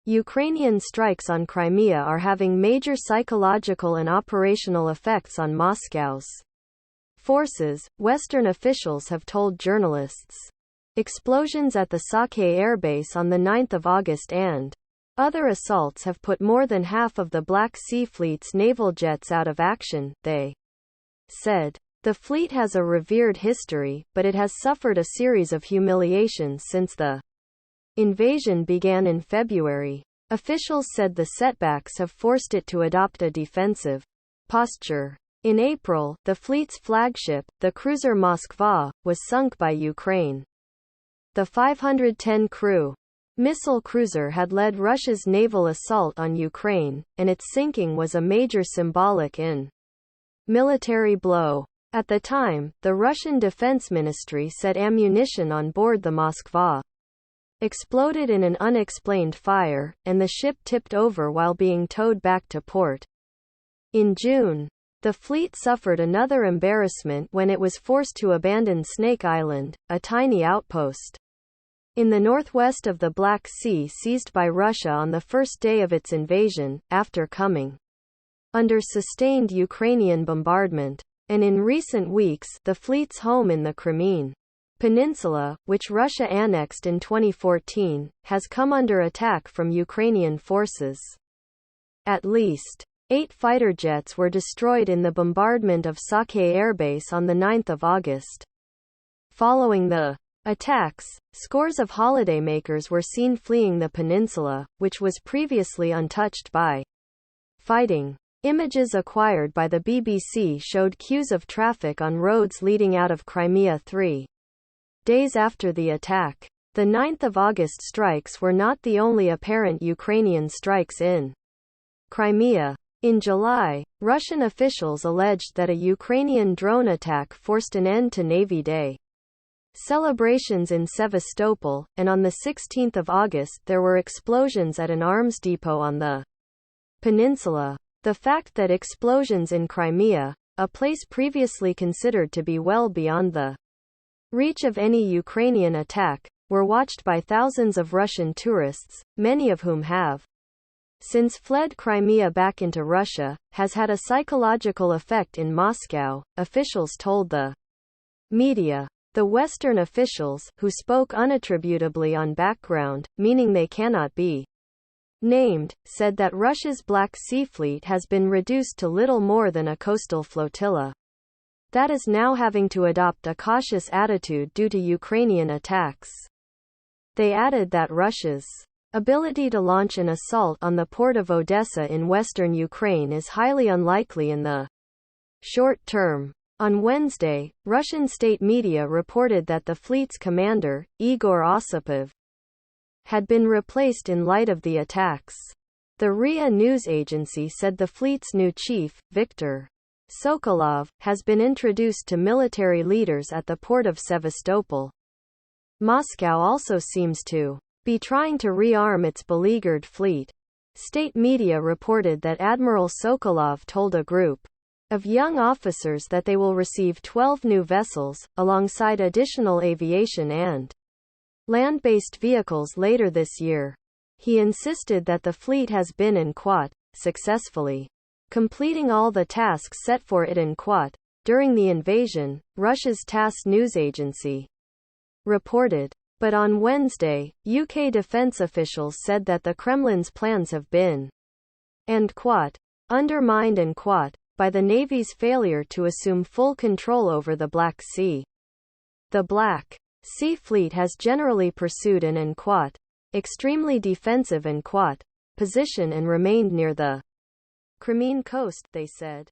Ukrainian strikes on Crimea are having major psychological and operational effects on Moscow's forces, Western officials have told journalists. Explosions at the Sake airbase on 9 August and other assaults have put more than half of the Black Sea Fleet's naval jets out of action, they said. The fleet has a revered history, but it has suffered a series of humiliations since the invasion began in February. Officials said the setbacks have forced it to adopt a defensive posture. In April, the fleet's flagship, the cruiser Moskva, was sunk by Ukraine. The 510-crew missile cruiser had led Russia's naval assault on Ukraine, and its sinking was a major symbolic and military blow. At the time, the Russian Defense Ministry said ammunition on board the Moskva exploded in an unexplained fire, and the ship tipped over while being towed back to port. In June, the fleet suffered another embarrassment when it was forced to abandon Snake Island, a tiny outpost in the northwest of the Black Sea seized by Russia on the first day of its invasion, after coming under sustained Ukrainian bombardment. And in recent weeks, the fleet's home in the Crimean Peninsula, which Russia annexed in 2014, has come under attack from Ukrainian forces. At least 8 fighter jets were destroyed in the bombardment of Sake airbase on 9 August. Following the attacks, scores of holidaymakers were seen fleeing the peninsula, which was previously untouched by fighting. Images acquired by the BBC showed queues of traffic on roads leading out of Crimea 3 days after the attack. The 9 August strikes were not the only apparent Ukrainian strikes in Crimea. In July, Russian officials alleged that a Ukrainian drone attack forced an end to Navy Day celebrations in Sevastopol, and on 16 August there were explosions at an arms depot on the peninsula. The fact that explosions in Crimea, a place previously considered to be well beyond the reach of any Ukrainian attack, were watched by thousands of Russian tourists, many of whom have since fled Crimea back into Russia, has had a psychological effect in Moscow, officials told the media. The Western officials, who spoke unattributably on background, meaning they cannot be named, said that Russia's Black Sea Fleet has been reduced to little more than a coastal flotilla that is now having to adopt a cautious attitude due to Ukrainian attacks. They added that Russia's ability to launch an assault on the port of Odessa in western Ukraine is highly unlikely in the short term. On Wednesday, Russian state media reported that the fleet's commander, Igor Osipov, had been replaced in light of the attacks. The RIA news agency said the fleet's new chief, Viktor Sokolov, has been introduced to military leaders at the port of Sevastopol. Moscow also seems to be trying to rearm its beleaguered fleet. State media reported that Admiral Sokolov told a group of young officers that they will receive 12 new vessels, alongside additional aviation and land-based vehicles later this year. He insisted that the fleet has been in Quat, successfully completing all the tasks set for it in Quat during the invasion, Russia's TASS news agency reported. But on Wednesday, UK defence officials said that the Kremlin's plans have been undermined and by the Navy's failure to assume full control over the Black Sea. The Black Sea Fleet has generally pursued an extremely defensive position and remained near the Crimean coast, they said.